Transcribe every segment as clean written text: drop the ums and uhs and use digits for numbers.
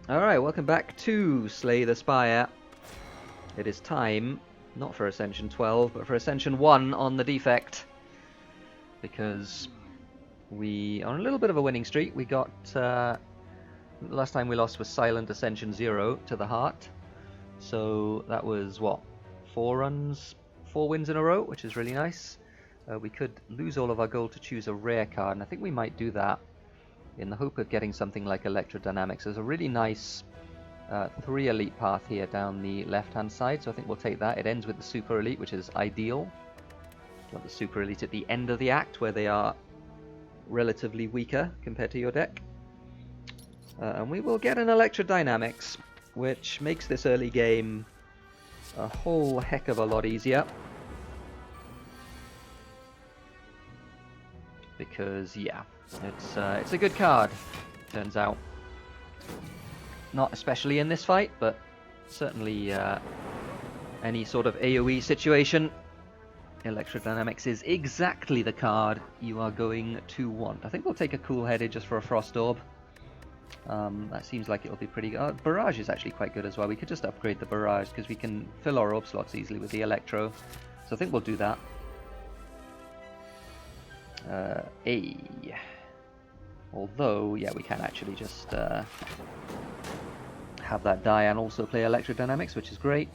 Alright, welcome back to Slay the Spire. It is time, not for Ascension 12, but for Ascension 1 on the defect. Because we are on a little bit of a winning streak. We got, last time we lost was Silent Ascension 0 to the Heart. So that was, what, 4 wins in a row, which is really nice. We could lose all of our gold to choose a rare card, and I think we might do that in the hope of getting something like Electrodynamics. There's a really nice 3 elite path here down the left-hand side, so I think we'll take that. It ends with the Super Elite, which is ideal. You want the Super Elite at the end of the act, where they are relatively weaker compared to your deck. And we will get an Electrodynamics, which makes this early game a whole heck of a lot easier. Because, yeah, it's a good card, turns out. Not especially in this fight, but certainly any sort of AoE situation, Electrodynamics is exactly the card you are going to want. I think we'll take a Cool-Headed just for a Frost Orb. That seems like it'll be pretty good. Barrage is actually quite good as well. We could just upgrade the Barrage, because we can fill our orb slots easily with the Electro. So I think we'll do that. Although, yeah, we can actually just have that die and also play Electrodynamics, which is great.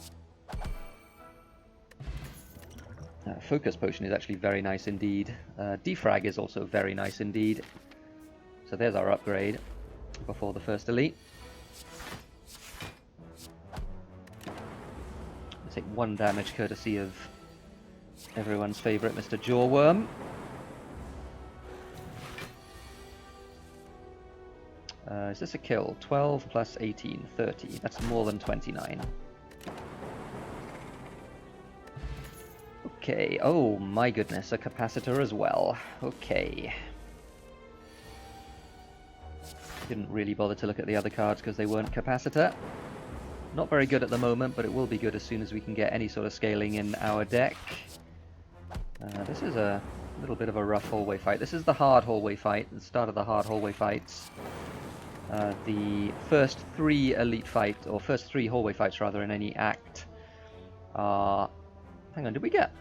Focus Potion is actually very nice indeed. Defrag is also very nice indeed. So there's our upgrade before the first elite. Let's take 1 damage courtesy of everyone's favourite Mr. Jawworm. Is this a kill? 12 plus 18, 30. That's more than 29. Okay, oh my goodness, a capacitor as well. Okay. Didn't really bother to look at the other cards because they weren't capacitor. Not very good at the moment, but it will be good as soon as we can get any sort of scaling in our deck. This is a little bit of a rough hallway fight. This is the hard hallway fight, the start of the hard hallway fights. The first 3 elite fight, or first 3 hallway fights rather, in any act are... Hang on, did we get...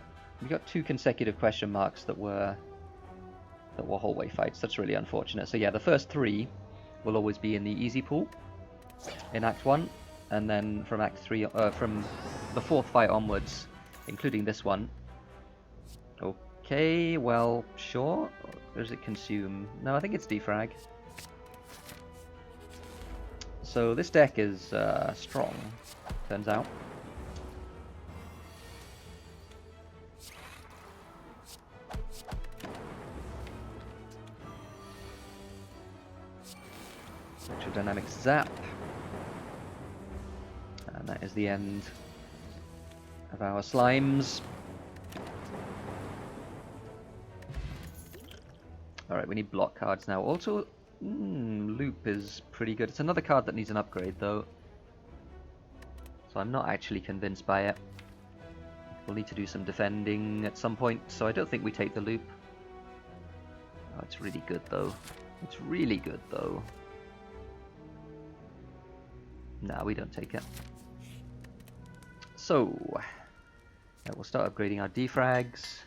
We got 2 consecutive question marks that were hallway fights. That's really unfortunate. So yeah, the first 3 will always be in the easy pool in Act 1, and then from Act 3, from the 4th fight onwards, including this one. Okay, well, sure. Or does it consume? No, I think it's defrag. So this deck is strong, turns out. Electrodynamic Zap. And that is the end of our slimes. Alright, we need block cards now. Also, Loop is pretty good. It's another card that needs an upgrade, though. So I'm not actually convinced by it. We'll need to do some defending at some point, so I don't think we take the Loop. Oh, it's really good, though. It's really good, though. No, we don't take it. So, we'll start upgrading our defrags.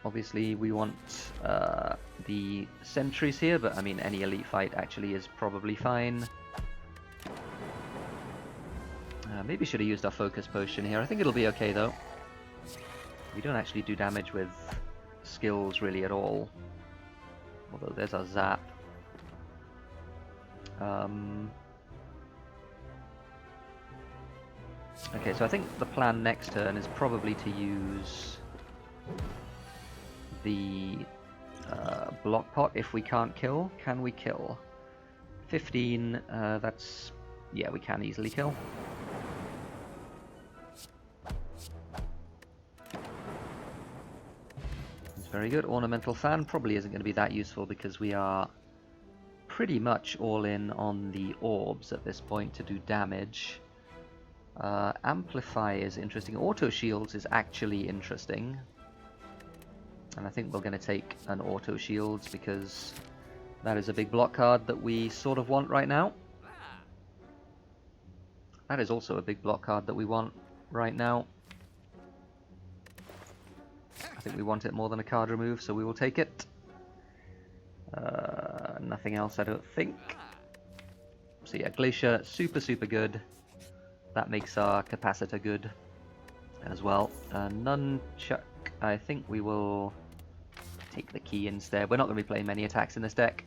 Obviously, we want the sentries here, but I mean, any elite fight actually is probably fine. Maybe should have used our focus potion here. I think it'll be okay, though. We don't actually do damage with skills, really, at all. Although there's our zap. Okay, so I think the plan next turn is probably to use the block pot if we can't kill. Can we kill? 15, that's... Yeah, we can easily kill. It's very good. Ornamental Fan probably isn't going to be that useful because we are pretty much all in on the orbs at this point to do damage. Amplify is interesting. Auto Shields is actually interesting. And I think we're going to take an Auto Shields because That is a big block card that we sort of want right now. That is also a big block card that we want right now. I think we want it more than a card remove, so we will take it. Nothing else, I don't think. So yeah, Glacier, super, super good. That makes our Capacitor good as well. Nunchuck, I think we will take the key instead. We're not going to be playing many attacks in this deck.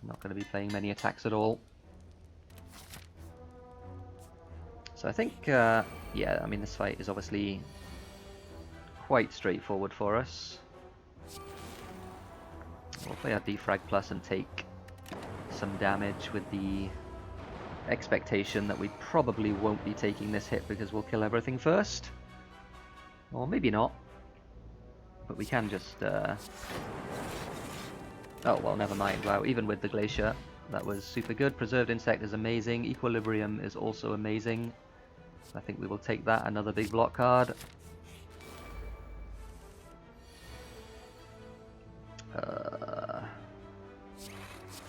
I'm not going to be playing many attacks at all. So I think, yeah, I mean, this fight is obviously quite straightforward for us. We'll play our Defrag Plus and take some damage with the expectation that we probably won't be taking this hit because we'll kill everything first. Or maybe not. But we can just... Oh, well, never mind. Wow, even with the Glacier, that was super good. Preserved Insect is amazing. Equilibrium is also amazing. I think we will take that. Another big block card.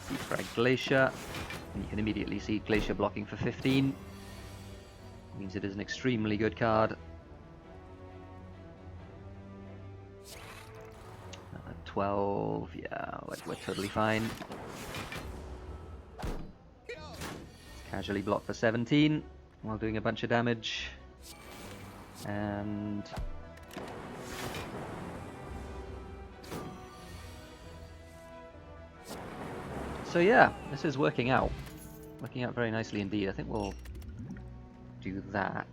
Defrag Glacier. And you can immediately see Glacier blocking for 15. Means it is an extremely good card. 12, yeah, we're totally fine. Casually block for 17 while doing a bunch of damage. And so yeah, this is working out very nicely indeed. I think we'll do that.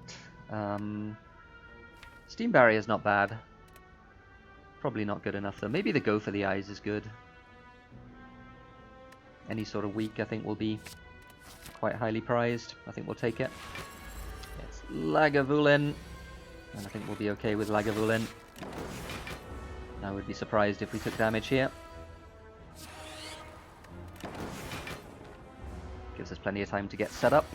Steam Barrier is not bad. Probably not good enough though. Maybe the Go for the Eyes is good. Any sort of weak I think will be quite highly prized. I think we'll take it. It's Lagavulin, and I think we'll be okay with Lagavulin. I would be surprised if we took damage here. Gives us plenty of time to get set up.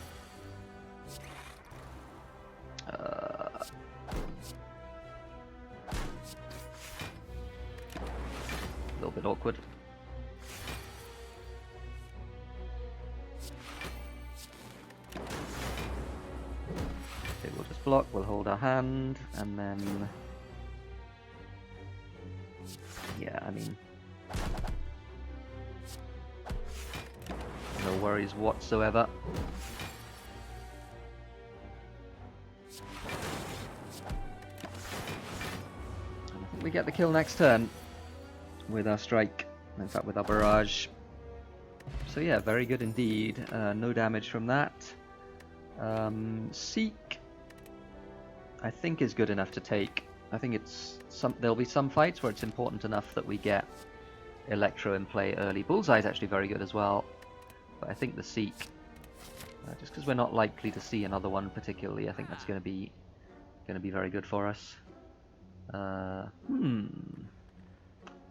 A little bit awkward. Okay, we'll just block, we'll hold our hand, and then... Yeah, I mean... no worries whatsoever. And I think we get the kill next turn with our strike, in fact with our barrage. So yeah, very good indeed. No damage from that. Seek, I think, is good enough to take. I think there'll be some fights where it's important enough that we get Electro in play early. Bullseye is actually very good as well, but I think the Seek, just because we're not likely to see another one particularly, I think that's going to be very good for us.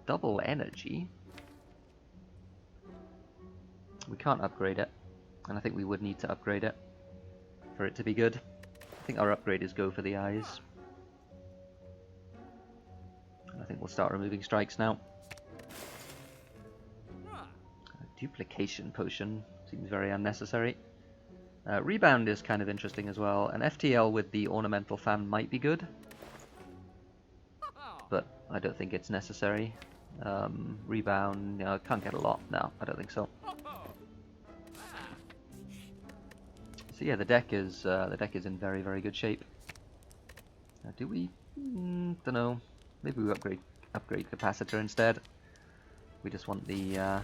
Double energy. We can't upgrade it, and I think we would need to upgrade it for it to be good. I think our upgrade is Go for the Eyes. I think we'll start removing strikes now. Duplication Potion seems very unnecessary. Rebound is kind of interesting as well. An FTL with the Ornamental Fan might be good, but I don't think it's necessary. Rebound, you know, can't get a lot. No, I don't think so. So yeah, the deck is in very, very good shape. Do we? Don't know. Maybe we upgrade Capacitor instead. We just want the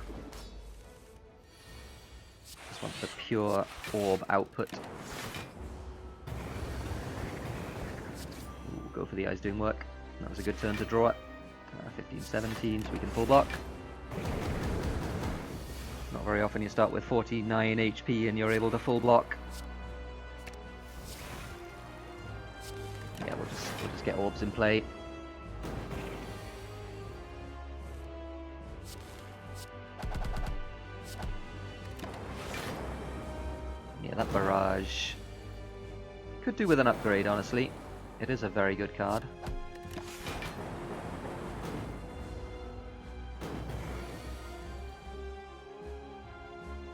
pure orb output. Ooh, Go for the Eyes doing work. That was a good turn to draw it. 15, 17, so we can full block. Not very often you start with 49 HP and you're able to full block. Yeah, we'll just get orbs in play. Yeah, that barrage could do with an upgrade, honestly. It is a very good card.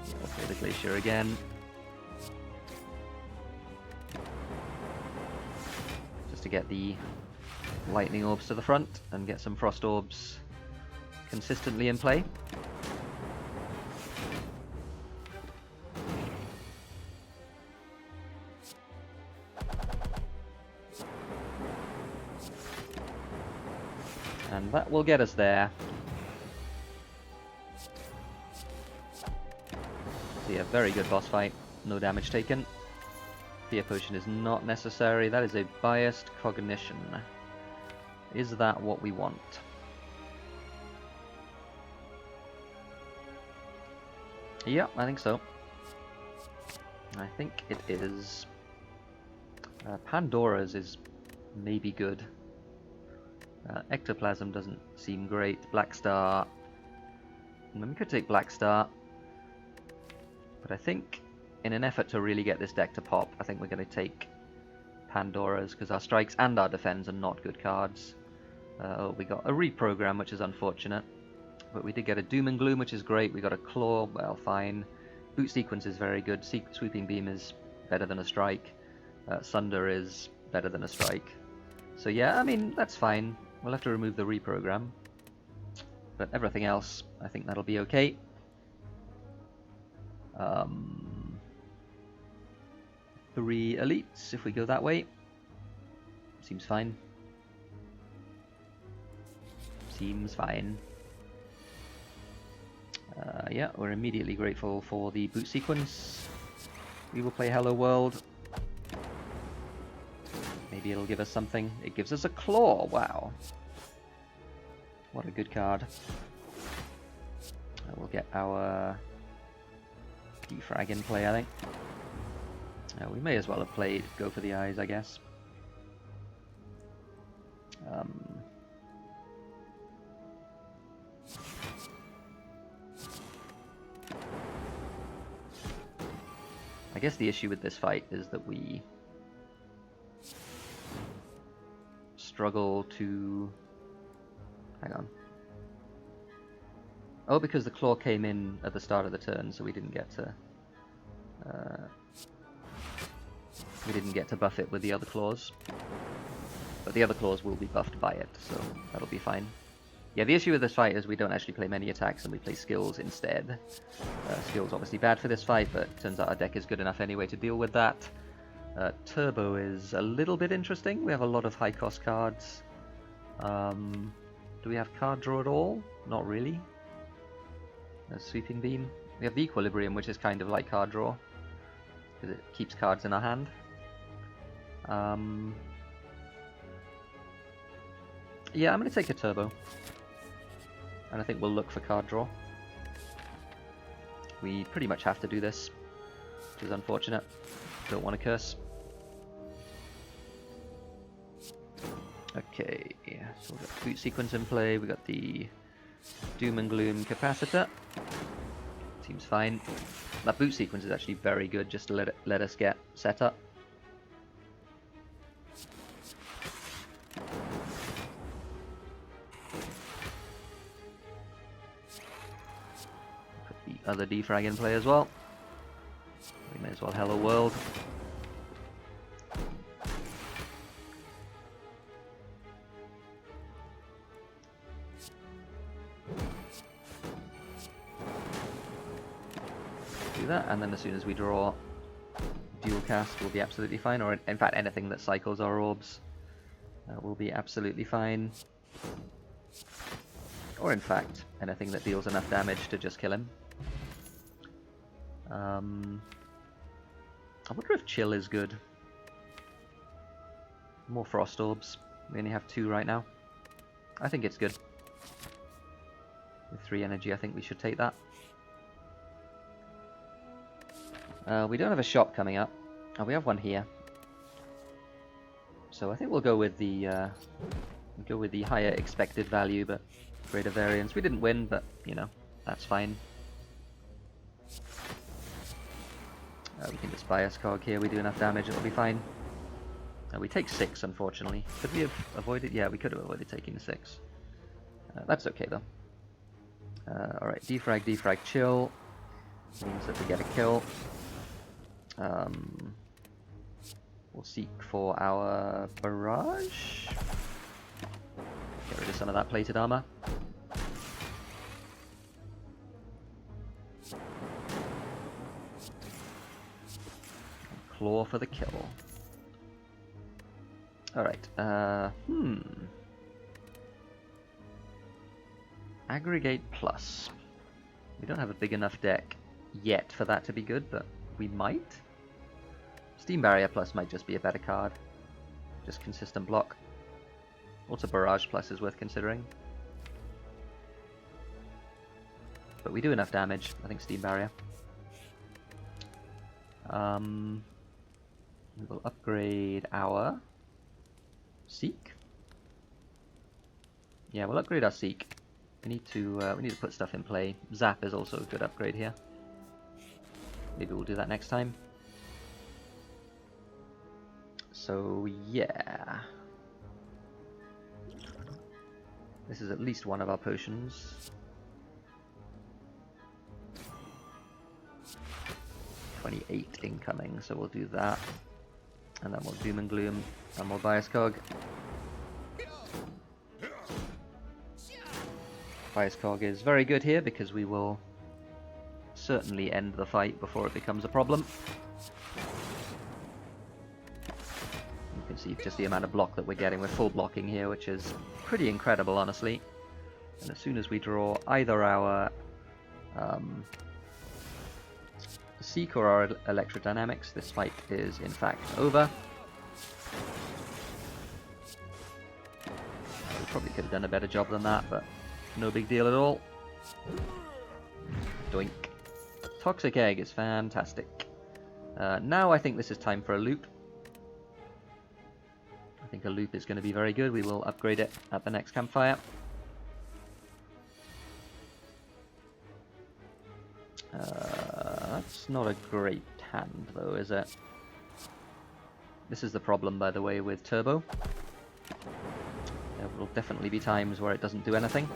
We'll play the Glacier again. Just to get the Lightning Orbs to the front and get some Frost Orbs consistently in play. And that will get us there. See, a very good boss fight, no damage taken. Fear Potion is not necessary, that is a biased cognition. Is that what we want? Yeah, I think so. I think it is. Pandora's is maybe good. Ectoplasm doesn't seem great. Black Star. We could take Black Star. But I think in an effort to really get this deck to pop, I think we're going to take Pandora's, because our strikes and our defense are not good cards. We got a reprogram, which is unfortunate. But we did get a Doom and Gloom, which is great. We got a Claw, well, fine. Boot Sequence is very good. Sweeping Beam is better than a strike. Sunder is better than a strike. So yeah, I mean, that's fine. We'll have to remove the reprogram. But everything else, I think that'll be okay. 3 elites, if we go that way. Seems fine. Seems fine. Yeah, we're immediately grateful for the boot sequence. We will play Hello World. Maybe it'll give us something. It gives us a Claw, wow. What a good card. We'll get our defrag in play, I think. We may as well have played Go for the Eyes, I guess. I guess the issue with this fight is that we struggle to... Hang on. Oh, because the Claw came in at the start of the turn, so we didn't get to... buff it with the other claws. But the other claws will be buffed by it, so that'll be fine. Yeah, the issue with this fight is we don't actually play many attacks and we play skills instead. Skills obviously bad for this fight, but it turns out our deck is good enough anyway to deal with that. Turbo is a little bit interesting. We have a lot of high cost cards. Do we have card draw at all? Not really. Sweeping Beam. We have the Equilibrium, which is kind of like card draw, because it keeps cards in our hand. Yeah, I'm going to take a Turbo. And I think we'll look for card draw. We pretty much have to do this, which is unfortunate. Don't want to curse. Okay, so we've got Boot Sequence in play, we got the Doom and Gloom Capacitor. Seems fine. That Boot Sequence is actually very good just to let us get set up. Put the other defrag in play as well. We may as well Hello World. That, and then as soon as we draw dual cast, we'll be absolutely fine, or in fact anything that cycles our orbs will be absolutely fine, or in fact anything that deals enough damage to just kill him. I wonder if Chill is good. More Frost Orbs. We only have 2 right now. I think it's good. With 3 energy, I think we should take that. We don't have a shop coming up. Oh, we have one here. So I think we'll go with the higher expected value, but greater variance. We didn't win, but you know, that's fine. We can just bias cog here. We do enough damage; it'll be fine. We take 6, unfortunately. Could we have avoided? Yeah, we could have avoided taking the 6. That's okay though. All right, defrag, defrag, chill. Means that we get a kill. We'll seek for our barrage. Get rid of some of that plated armor. Claw for the kill. Alright, Aggregate plus. We don't have a big enough deck yet for that to be good, but we might. Steam Barrier plus might just be a better card. Just consistent block. Also Barrage plus is worth considering. But we do enough damage, I think Steam Barrier. We will upgrade our Seek. Yeah, we'll upgrade our Seek. We need to put stuff in play. Zap is also a good upgrade here. Maybe we'll do that next time. So yeah, this is at least one of our potions. 28 incoming, so we'll do that, and then we'll Doom and Gloom, and we'll Bias Cog. Bias Cog is very good here because we will certainly end the fight before it becomes a problem. You can see just the amount of block that we're getting. We're full blocking here, which is pretty incredible, honestly. And as soon as we draw either our Seek or our Electrodynamics, this fight is in fact over. We probably could have done a better job than that, but no big deal at all. Doink. Toxic Egg is fantastic. Now I think this is time for a loop. I think a loop is going to be very good. We will upgrade it at the next campfire. That's not a great hand, though, is it? This is the problem, by the way, with Turbo. There will definitely be times where it doesn't do anything.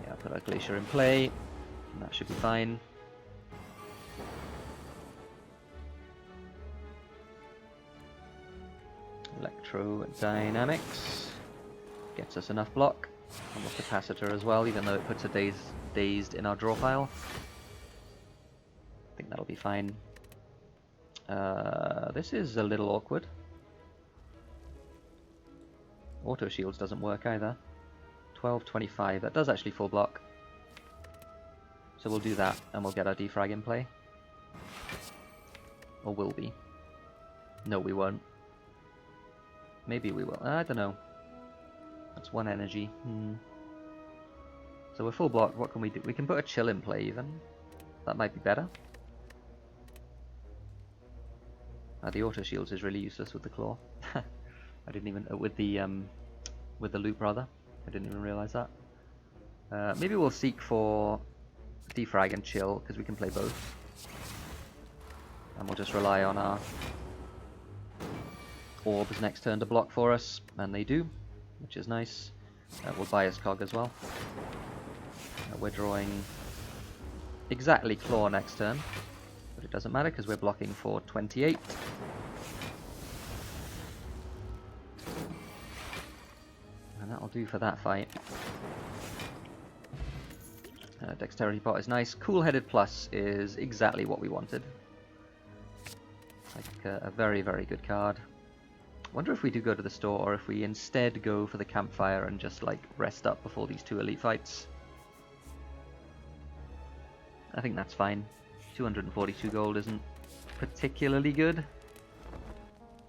Yeah, put our Glacier in play, and that should be fine. Electrodynamics gets us enough block. Almost Capacitor as well, even though it puts a dazed in our draw pile. I think that'll be fine. This is a little awkward. Auto Shields doesn't work either. 12, 25, that does actually full block. So we'll do that, and we'll get our defrag in play. Or will be. No, we won't. Maybe we will. I don't know. That's one energy. So we're full block. What can we do? We can put a chill in play even. That might be better. The auto shields is really useless with the claw. I didn't even with the loop rather. I didn't even realize that. Maybe we'll seek for defrag and chill because we can play both, and we'll just rely on our orbs next turn to block for us, and they do, which is nice. We'll Bias Cog as well. We're drawing exactly Claw next turn, but it doesn't matter because we're blocking for 28. And that'll do for that fight. Dexterity Pot is nice. Cool-Headed Plus is exactly what we wanted. Like a very, very good card. Wonder if we do go to the store, or if we instead go for the campfire and just like rest up before these two elite fights. I think that's fine. 242 gold isn't particularly good.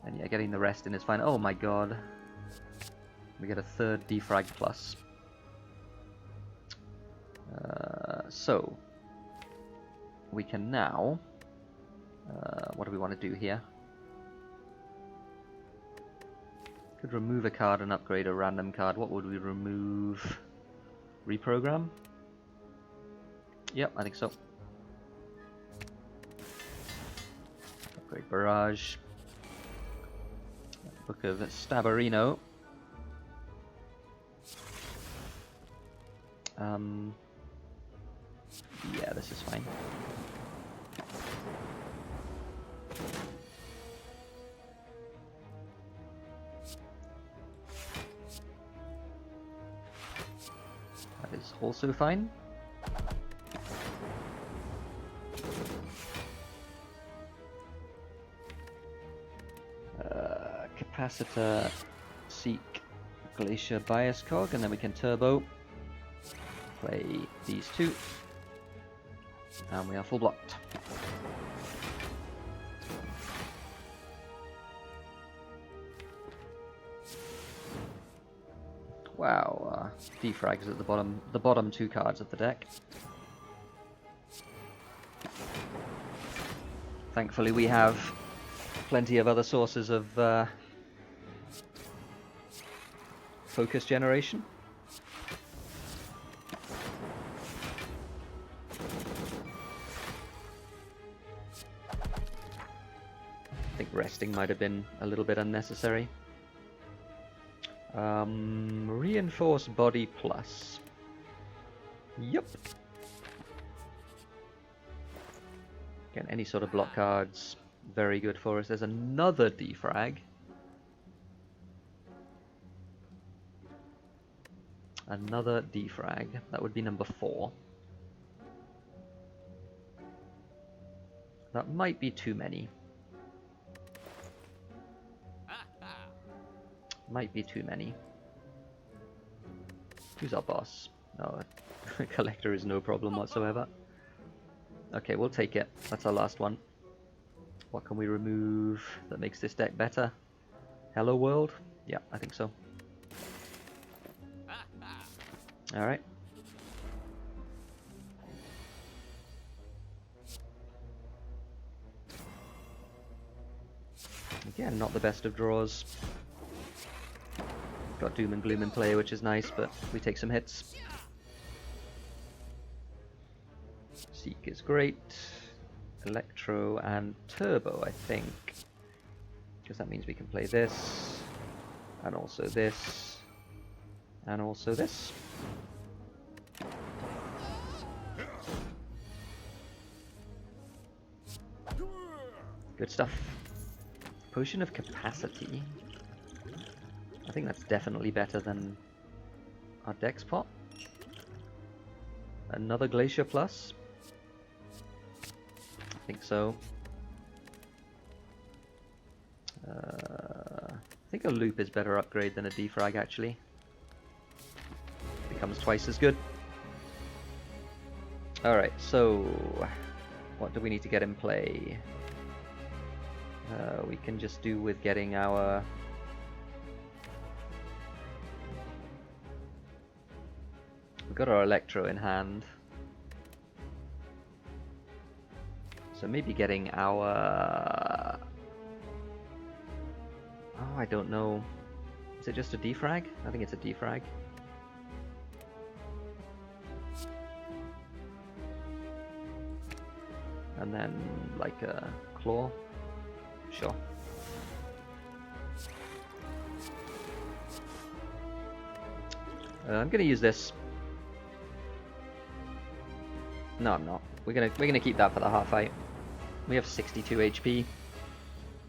And yeah, getting the rest in is fine. Oh my god. We get a third defrag plus. So we can now... what do we want to do here? Could remove a card and upgrade a random card. What would we remove? Reprogram? Yep, I think so. Upgrade Barrage. Book of Stabarino. Yeah, this is fine. That is also fine. Capacitor, Seek, Glacier, Bias Cog, and then we can turbo. Play these two. And we are full blocked. Wow, defrags at the bottom two cards of the deck. Thankfully we have plenty of other sources of focus generation. I think resting might have been a little bit unnecessary. Reinforced body plus. Yep. Again, any sort of block cards, very good for us. There's another defrag. Another defrag. That would be number 4. That might be too many. Might be too many. Who's our boss? No, Collector is no problem whatsoever. Okay, we'll take it. That's our last one. What can we remove that makes this deck better? Hello World? Yeah, I think so. Alright. Again, not the best of draws. Got Doom and Gloom in play, which is nice, but we take some hits. Seek is great. Electro and Turbo, I think. Because that means we can play this, and also this, and also this. Good stuff. Potion of Capacity. I think that's definitely better than our Dex pot. Another Glacier Plus. I think so. I think a Loop is better upgrade than a Defrag actually. Becomes twice as good. Alright, so what do we need to get in play? We can just do with getting our... We've got our Electro in hand. So maybe getting our... Oh, I don't know. Is it just a defrag? I think it's a defrag. And then like a claw. Sure. I'm gonna use this. No, I'm not. We're gonna keep that for the half fight. We have 62 HP.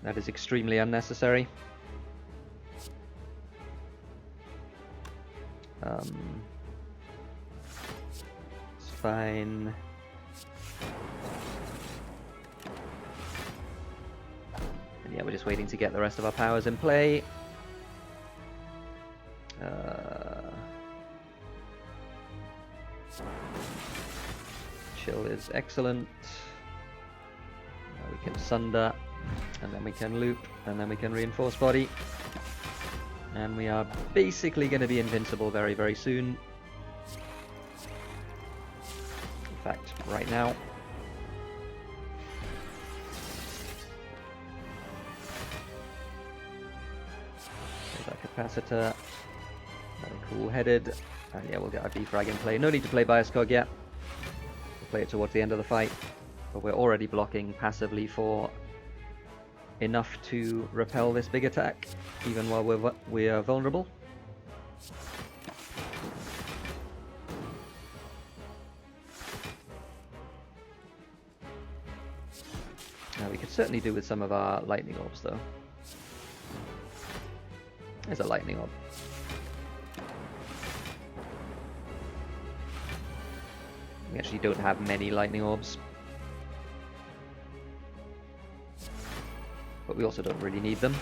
That is extremely unnecessary. It's fine. And yeah, we're just waiting to get the rest of our powers in play. Chill is excellent. We can Sunder, and then we can Loop, and then we can Reinforce Body. And we are basically going to be invincible very, very soon. In fact, right now. There's our Capacitor. Very cool-headed. And yeah, we'll get our defrag in play. No need to play Bias Cog yet. We'll play it towards the end of the fight. But we're already blocking passively for enough to repel this big attack, even while we are vulnerable. Could certainly do with some of our lightning orbs, though. There's a lightning orb. We actually don't have many lightning orbs. But we also don't really need them.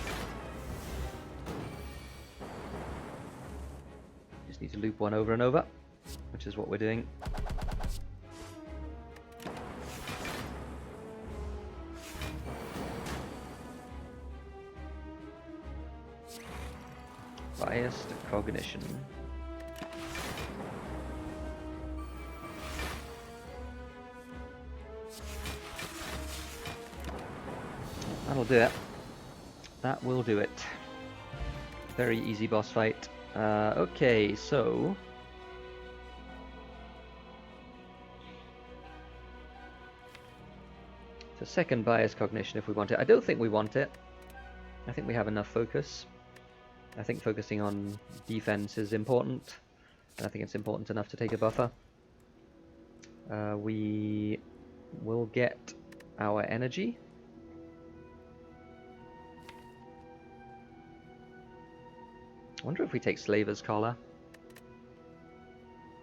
Just need to loop one over and over, which is what we're doing. Biased cognition. That'll do it. That will do it. Very easy boss fight. Okay, so... So second bias cognition if we want it. I don't think we want it. I think we have enough focus. I think focusing on defense is important. And I think it's important enough to take a buffer. We will get our energy. I wonder if we take Slaver's Collar.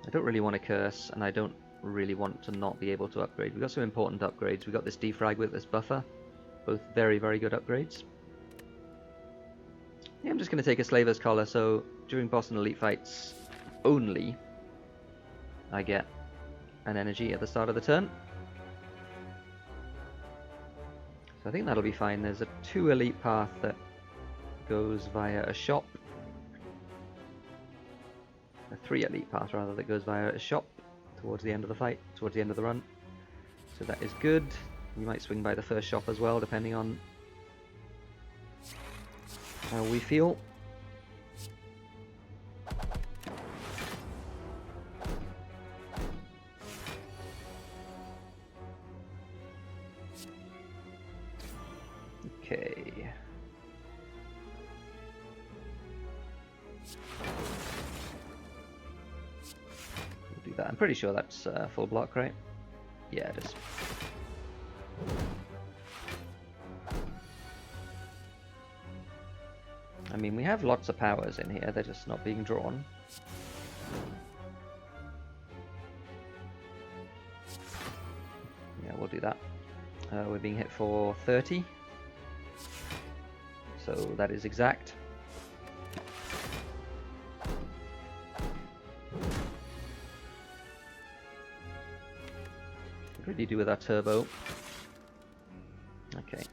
I don't really want to curse, and I don't really want to not be able to upgrade. We've got some important upgrades. We've got this defrag with this buffer. Both very, very good upgrades. Yeah, I'm just going to take a Slaver's Collar, so during boss and elite fights only, I get an energy at the start of the turn. So I think that'll be fine. There's a 2 elite path that goes via a shop. A 3 elite path rather that goes via a shop towards the end of the fight, towards the end of the run. So that is good. You might swing by the first shop as well, depending on how we feel. Okay. We'll do that. I'm pretty sure that's full block, right? Yeah, it is. I mean, we have lots of powers in here, they're just not being drawn. Yeah, we'll do that. We're being hit for 30. So that is exact. What did he do with our turbo? Okay.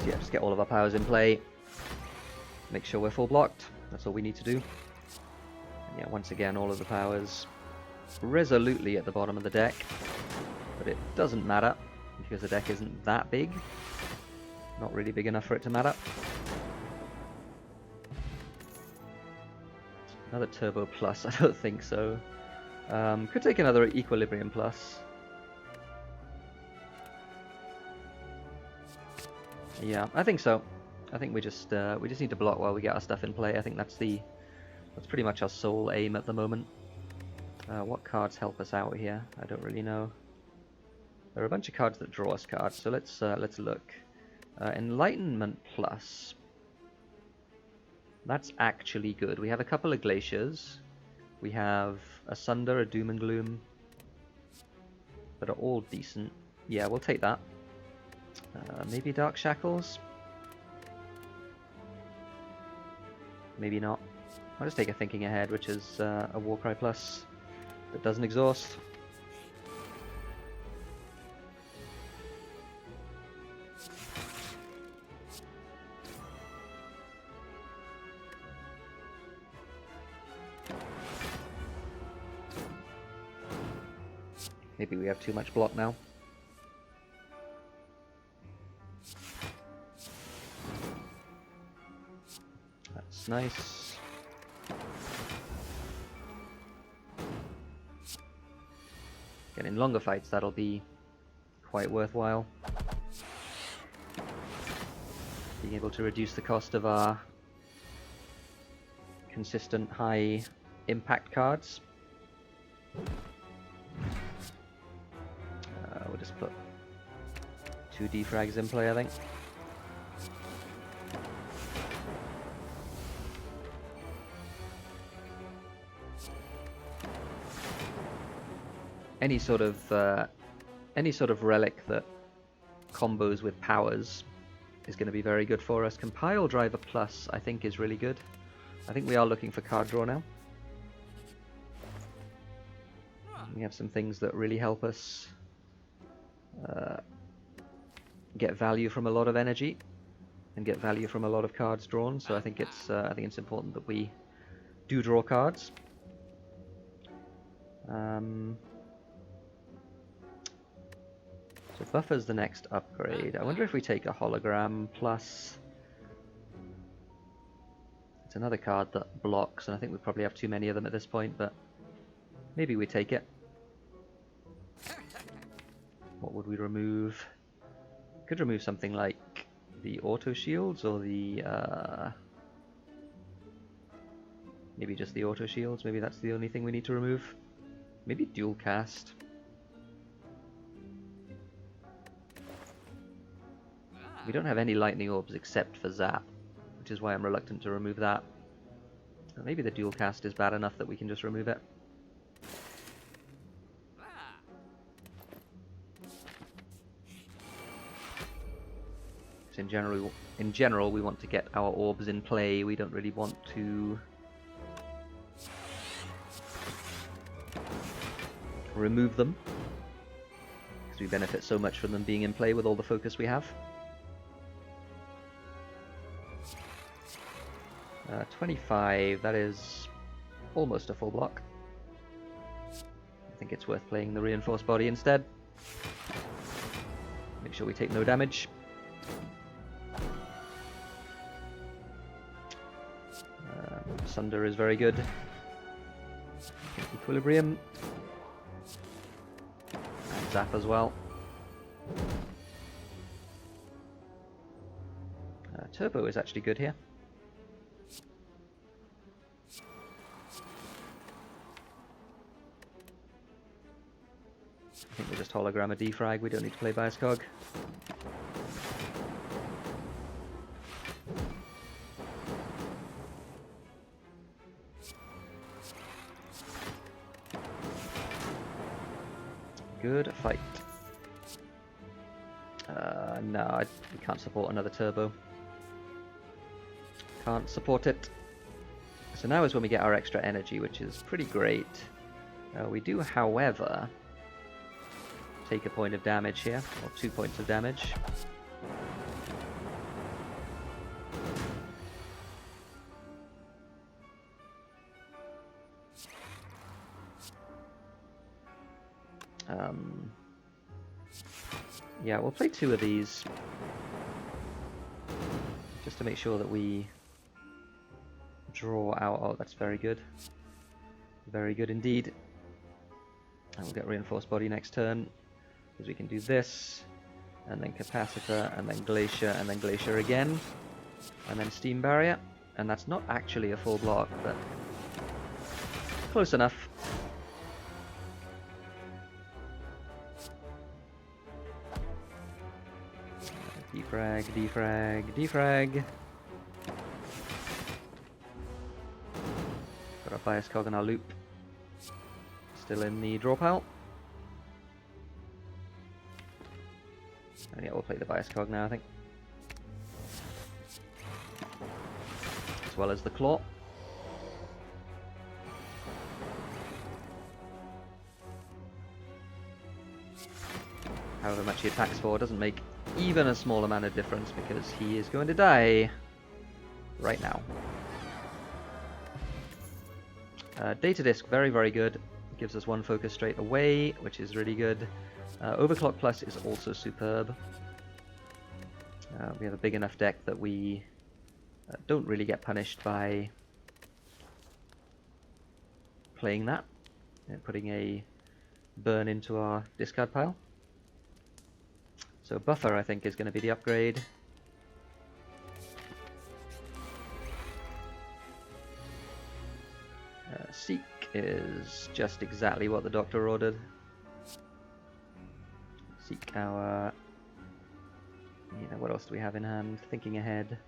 Yeah, just get all of our powers in play. Make sure we're full blocked. That's all we need to do. And yeah, once again, all of the powers resolutely at the bottom of the deck. But it doesn't matter, because the deck isn't that big. Not really big enough for it to matter. Another Turbo Plus? I don't think so. Could take another Equilibrium Plus. Yeah, I think so. I think we just need to block while we get our stuff in play. I think that's pretty much our sole aim at the moment. What cards help us out here? I don't really know. There are a bunch of cards that draw us cards, so let's look. Enlightenment Plus. That's actually good. We have a couple of Glaciers. We have a Sunder, a Doom and Gloom, that are all decent. Yeah, we'll take that. Maybe Dark Shackles? Maybe not. I'll just take a Thinking Ahead, which is a Warcry Plus that doesn't exhaust. Maybe we have too much block now. That's nice. Again, in longer fights, that'll be quite worthwhile. Being able to reduce the cost of our consistent high impact cards. We'll just put 2 defrags in play, I think. Any sort of relic that combos with powers is going to be very good for us. Compile Driver Plus, I think, is really good. I think we are looking for card draw now. We have some things that really help us get value from a lot of energy and get value from a lot of cards drawn. So I think it's important that we do draw cards. So Buffer's the next upgrade. I wonder if we take a Hologram Plus. It's another card that blocks, and I think we probably have too many of them at this point, but maybe we take it. What would we remove? Could remove something like the auto shields or the maybe just the auto shields. Maybe that's the only thing we need to remove. Maybe dual cast. We don't have any lightning orbs except for Zap, which is why I'm reluctant to remove that. Maybe the dual cast is bad enough that we can just remove it. So in general, we want to get our orbs in play. We don't really want to remove them, because we benefit so much from them being in play with all the focus we have. 25, that is almost a full block. I think it's worth playing the reinforced body instead. Make sure we take no damage. Sunder is very good. Equilibrium. And Zap as well. Turbo is actually good here. I think we'll just hologram a defrag, we don't need to play Bias Cog. Good fight. No, we can't support another turbo. Can't support it. So now is when we get our extra energy, which is pretty great. We do, however, take a point of damage here, or 2 points of damage. Yeah, we'll play 2 of these, just to make sure that we draw out. Oh, that's very good. Very good indeed. And we'll get Reinforced Body next turn, because we can do this, and then Capacitor, and then Glacier, and then Glacier again, and then Steam Barrier. And that's not actually a full block, but close enough. Defrag, defrag, defrag. Got our Bias Cog in our loop. Still in the draw pile. And yeah, we'll play the Bias Cog now, I think. As well as the Claw. However much he attacks for doesn't make even a small amount of difference, because he is going to die right now. Data Disc, very, very good. Gives us 1 focus straight away, which is really good. Overclock Plus is also superb. We have a big enough deck that we don't really get punished by playing that. Putting a burn into our discard pile. So Buffer, I think, is going to be the upgrade. Seek is just exactly what the Doctor ordered. Seek our... what else do we have in hand? Thinking ahead.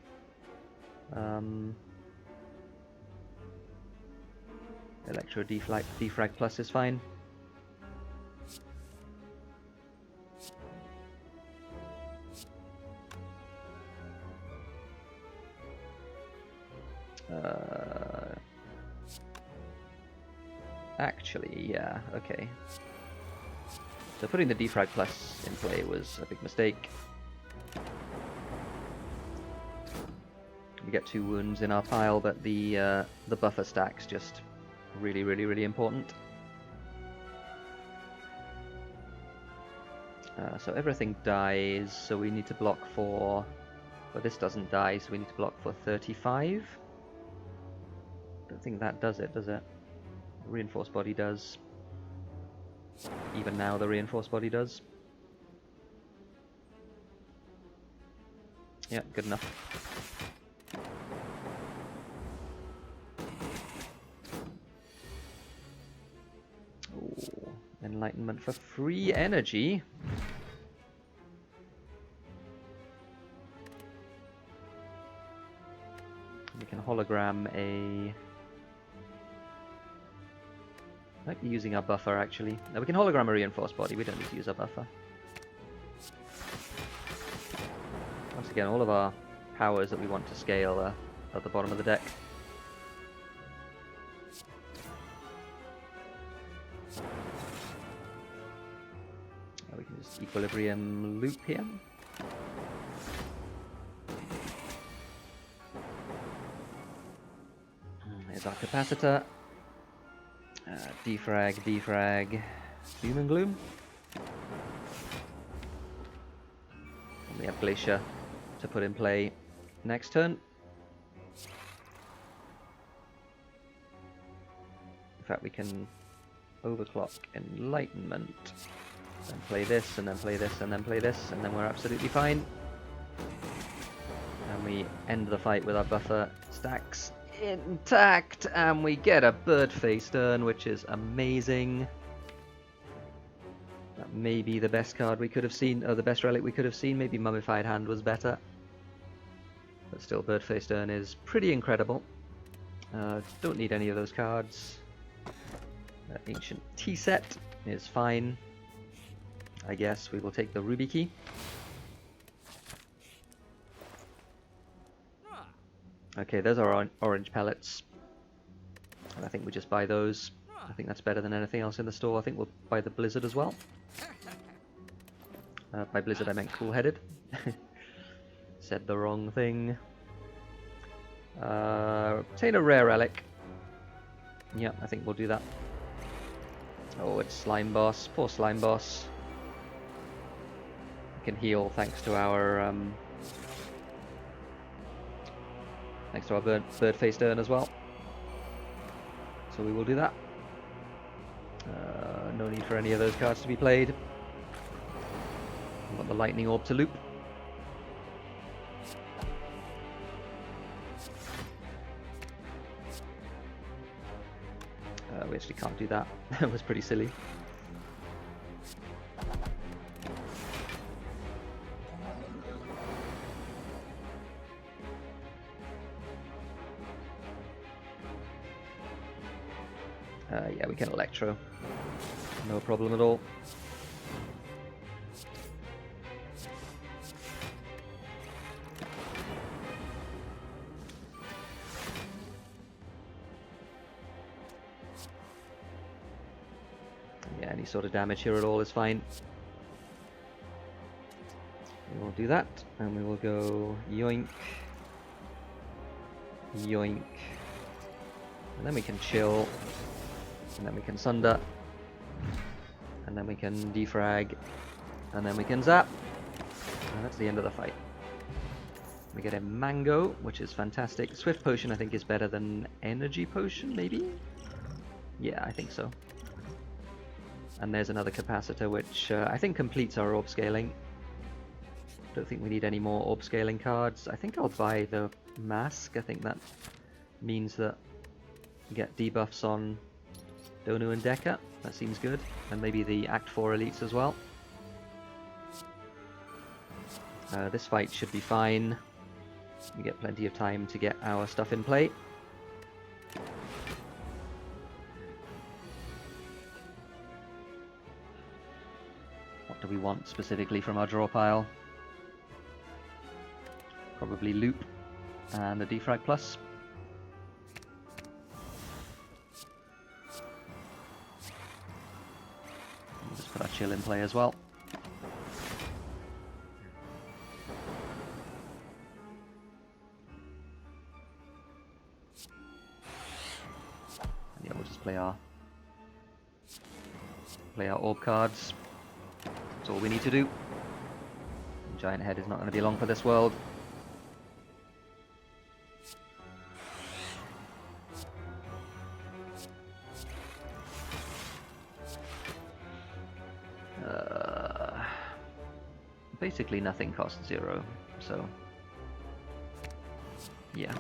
Electro defrag plus is fine. Actually, yeah, okay. So putting the defrag plus in play was a big mistake. We get 2 wounds in our pile, but the buffer stack's just really, really, really important. So everything dies, so we need to block for... But this doesn't die, so we need to block for 35. Don't think that does it, does it? The reinforced body does. Even now the reinforced body does. Yeah, good enough. Ooh, enlightenment for free energy. We can hologram a... Might be using our buffer actually. No, we can hologram a reinforced body, we don't need to use our buffer. Once again, all of our powers that we want to scale are at the bottom of the deck. We can just equilibrium loop here. There's our capacitor. Defrag, Doom and Gloom. And we have Glacier to put in play next turn. In fact, we can overclock Enlightenment, and play this, and then play this, and then play this, and then we're absolutely fine. And we end the fight with our buffer stacks intact, and we get a bird-faced urn, which is amazing. That may be the best card we could have seen, or the best relic we could have seen. Maybe Mummified Hand was better, but still, bird-faced urn is pretty incredible. Don't need any of those cards. Ancient Tea Set is fine. I guess we will take the Ruby Key. Okay, there's our orange pellets. And I think we just buy those. I think that's better than anything else in the store. I think we'll buy the Blizzard as well. By Blizzard I meant Cool-Headed. Said the wrong thing. Obtain a rare relic. Yeah, I think we'll do that. Oh, it's Slime Boss. Poor Slime Boss. We can heal thanks to our bird-faced urn as well. So we will do that. No need for any of those cards to be played. We've got the Lightning Orb to loop. We actually can't do that. That was pretty silly. Yeah, we can Electro. No problem at all. Yeah, any sort of damage here at all is fine. We will do that, and we will go yoink, yoink, and then we can chill. And then we can Sunder, and then we can defrag, and then we can zap, and that's the end of the fight. We get a Mango, which is fantastic. Swift Potion I think is better than Energy Potion, maybe? Yeah, I think so. And there's another capacitor, which I think completes our orb scaling. Don't think we need any more orb scaling cards. I think I'll buy the mask. I think that means that we get debuffs on Donu and Deca. That seems good. And maybe the Act 4 elites as well. This fight should be fine. We get plenty of time to get our stuff in play. What do we want specifically from our draw pile? Probably loop and a defrag plus. We'll just put our chill in play as well. And yeah, we'll just play our orb cards. That's all we need to do. Giant Head is not going to be long for this world. Basically nothing costs 0, so yeah.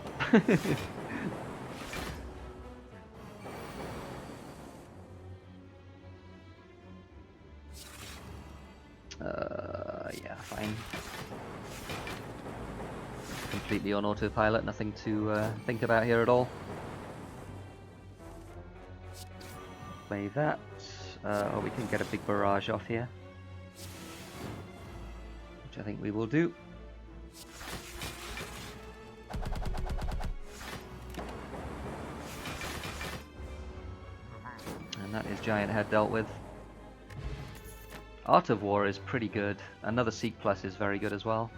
Yeah, fine. Completely on autopilot, nothing to think about here at all. Play that. Oh, we can get a big barrage off here, which I think we will do. And that is Giant Head dealt with. Art of War is pretty good. Another Seek Plus is very good as well.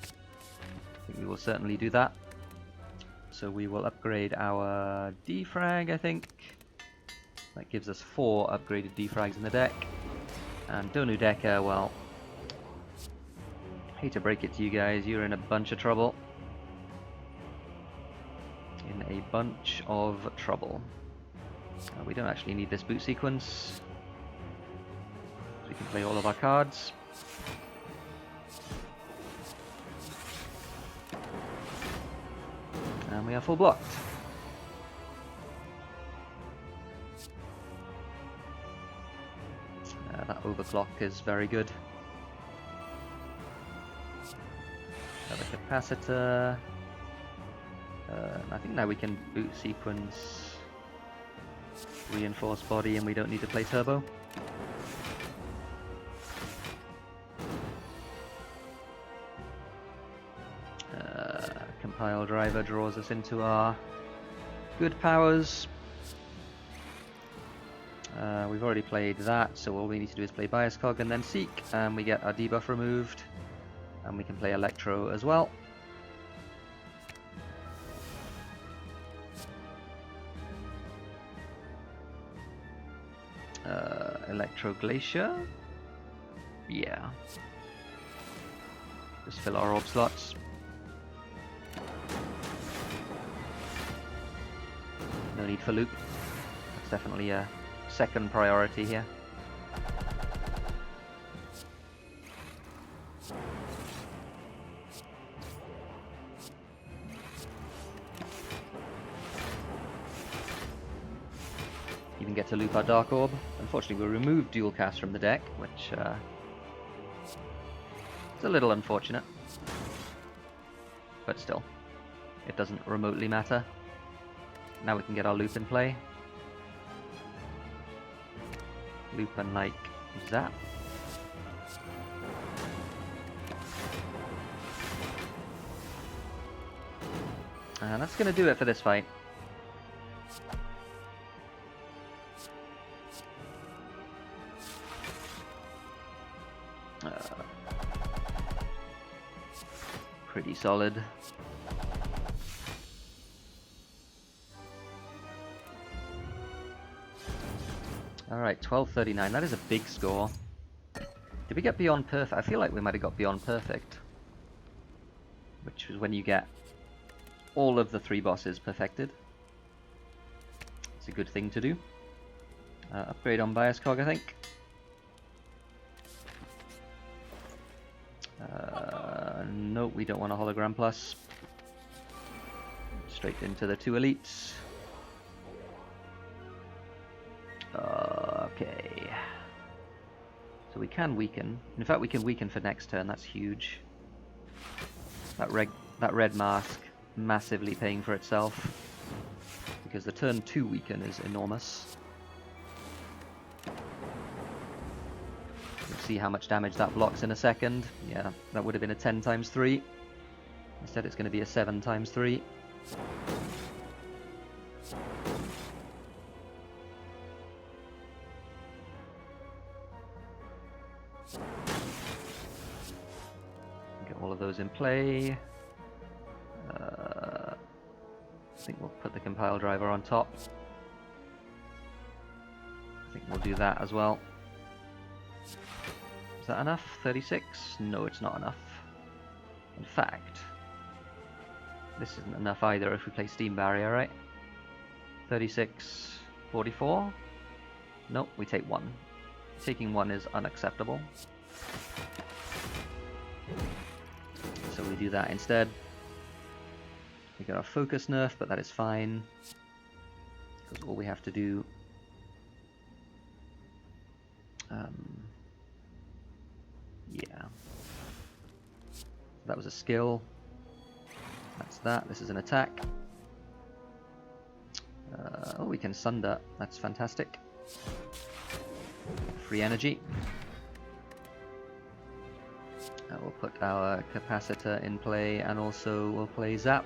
I think we will certainly do that. So we will upgrade our defrag, I think. That gives us 4 upgraded defrags in the deck. And Donu Deca, well, hate to break it to you guys, you're in a bunch of trouble. In a bunch of trouble. We don't actually need this boot sequence. So we can play all of our cards. And we are full blocked. That overclock is very good. Another capacitor. I think now we can boot sequence reinforced body and we don't need to play turbo. Compile driver draws us into our good powers. We've already played that, so all we need to do is play Bias Cog and then Seek, and we get our debuff removed, and we can play Electro as well. Electro Glacier? Yeah. Just fill our orb slots. No need for loop. That's definitely a second priority here. Even get to loop our Dark Orb. Unfortunately, we removed Dual Cast from the deck, which is a little unfortunate. But still, it doesn't remotely matter. Now we can get our loop in play. Loop and like zap. And that's going to do it for this fight. Pretty solid. Alright, 1239. That is a big score. Did we get beyond perfect? I feel like we might have got beyond perfect. Which is when you get all of the 3 bosses perfected. It's a good thing to do. Upgrade on Bias Cog, I think. No, we don't want a hologram plus. Straight into the 2 elites. Okay. So we can weaken. In fact, we can weaken for next turn. That's huge. That red mask massively paying for itself. Because the turn 2 weaken is enormous. We'll see how much damage that blocks in a second. Yeah, that would have been a 10 times 3. Instead it's going to be a 7 times 3. Get all of those in play. I think we'll put the compile driver on top. I think we'll do that as well. Is that enough? 36? No, it's not enough. In fact, this isn't enough either if we play Steam Barrier, right? 36, 44? Nope, we take 1. Taking 1 is unacceptable. So we do that instead. We got our focus nerf, but that is fine. Because all we have to do... yeah. That was a skill. That's that. This is an attack. Oh, we can sunder. That's fantastic. Free energy. We'll put our capacitor in play, and also we'll play Zap.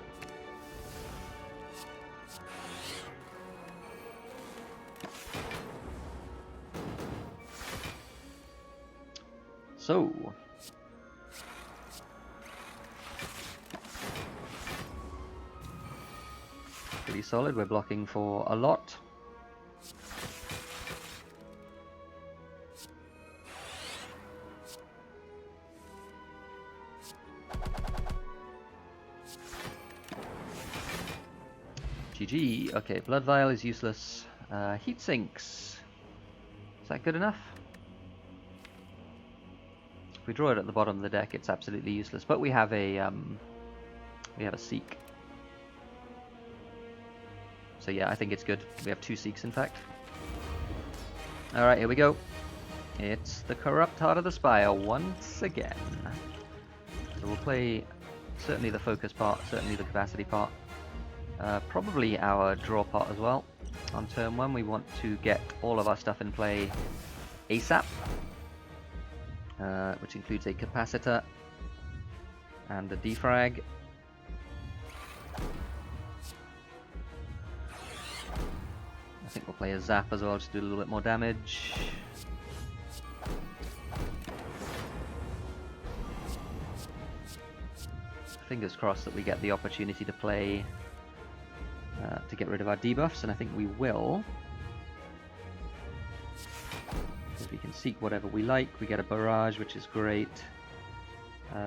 So, pretty solid. We're blocking for a lot. GG. Okay, Blood Vial is useless. Heat Sinks. Is that good enough? If we draw it at the bottom of the deck, it's absolutely useless. But we have a Seek. So yeah, I think it's good. We have 2 Seeks, in fact. All right, here we go. It's the Corrupt Heart of the Spire once again. So we'll play certainly the focus part, certainly the capacity part. Probably our draw pot as well. On turn 1 we want to get all of our stuff in play ASAP, which includes a capacitor and a defrag. I think we'll play a zap as well, just do a little bit more damage. Fingers crossed that we get the opportunity to play to get rid of our debuffs, and I think we will. Because we can seek whatever we like. We get a barrage, which is great.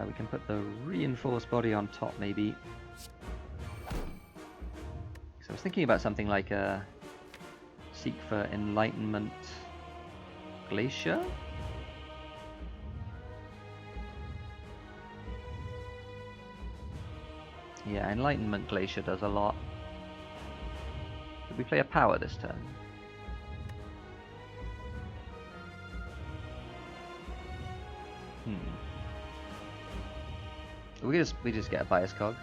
We can put the reinforced body on top, maybe. So I was thinking about something like a Seek for Enlightenment Glacier. Yeah, Enlightenment Glacier does a lot. Did we play a power this turn? We just get a bias cog.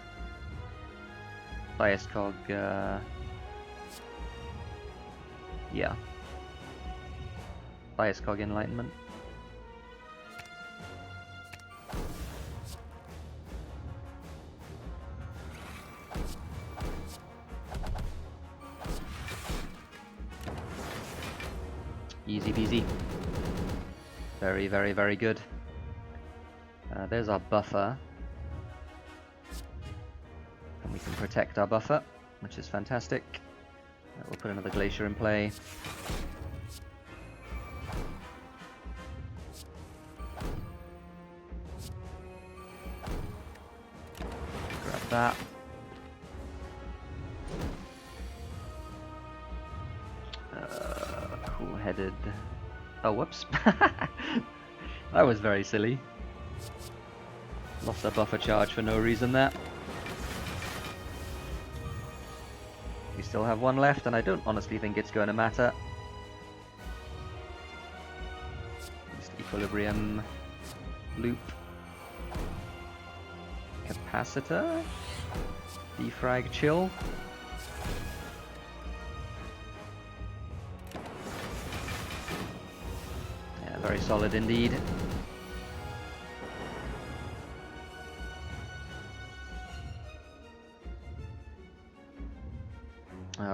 Bias cog. Yeah. Bias cog Enlightenment. Easy peasy. Very, very, very good. There's our buffer. And we can protect our buffer, which is fantastic. We'll put another glacier in play. Grab that. Cool-headed. Oh, whoops. That was very silly. Lost our buffer charge for no reason there. We still have one left, and I don't honestly think it's going to matter. Just equilibrium, loop, capacitor, defrag, chill. Yeah, very solid indeed.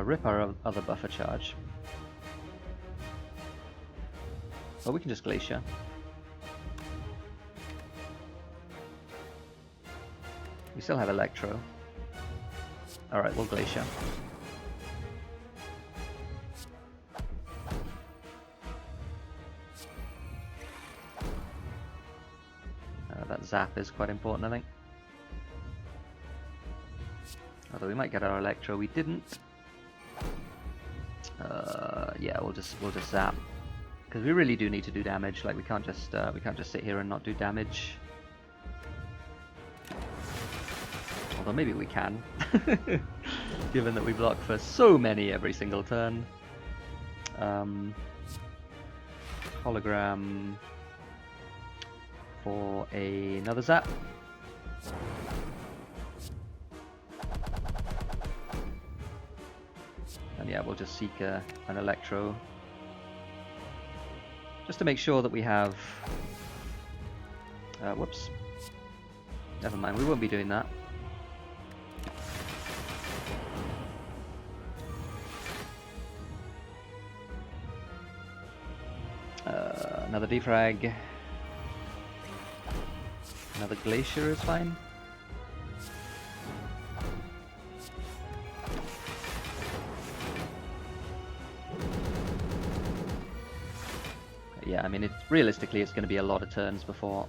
Rip our other buffer charge. Or we can just Glacier. We still have Electro. Alright, we'll Glacier. That Zap is quite important, I think. Although we might get our Electro, we didn't. Yeah, we'll just zap, because we really do need to do damage. Like we can't just sit here and not do damage. Although maybe we can, given that we block for so many every single turn. Hologram for another zap. And yeah, we'll just seek an Electro, just to make sure that we have... whoops. Never mind, we won't be doing that. Another defrag. Another Glacier is fine. Yeah, I mean, realistically, it's going to be a lot of turns before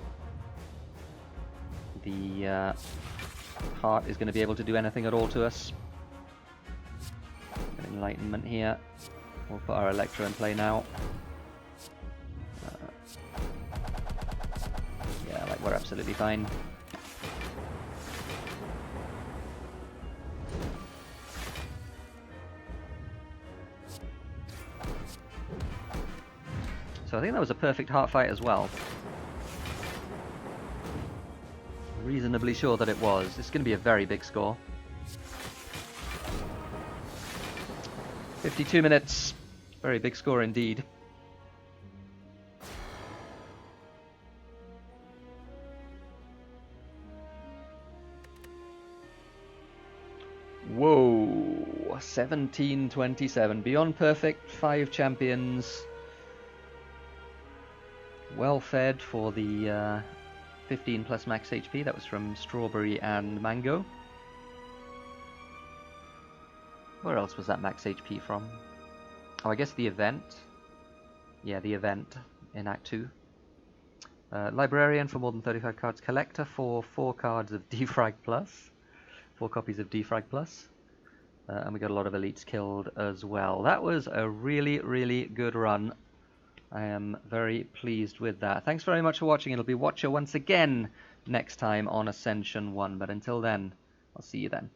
the Heart is going to be able to do anything at all to us. An Enlightenment here. We'll put our Electro in play now. Yeah, like, we're absolutely fine. So I think that was a perfect Heart fight as well. Reasonably sure that it was. It's going to be a very big score. 52 minutes. Very big score indeed. Whoa. 17-27. Beyond perfect. 5 champions. Well fed for the 15 plus max HP. That was from Strawberry and Mango. Where else was that max HP from? Oh, I guess the event. Yeah, the event in Act 2. Librarian for more than 35 cards. Collector for 4 cards of Defrag Plus. 4 copies of Defrag Plus. And we got a lot of elites killed as well. That was a really, really good run. I am very pleased with that. Thanks very much for watching. It'll be Watcher once again next time on Ascension 1. But until then, I'll see you then.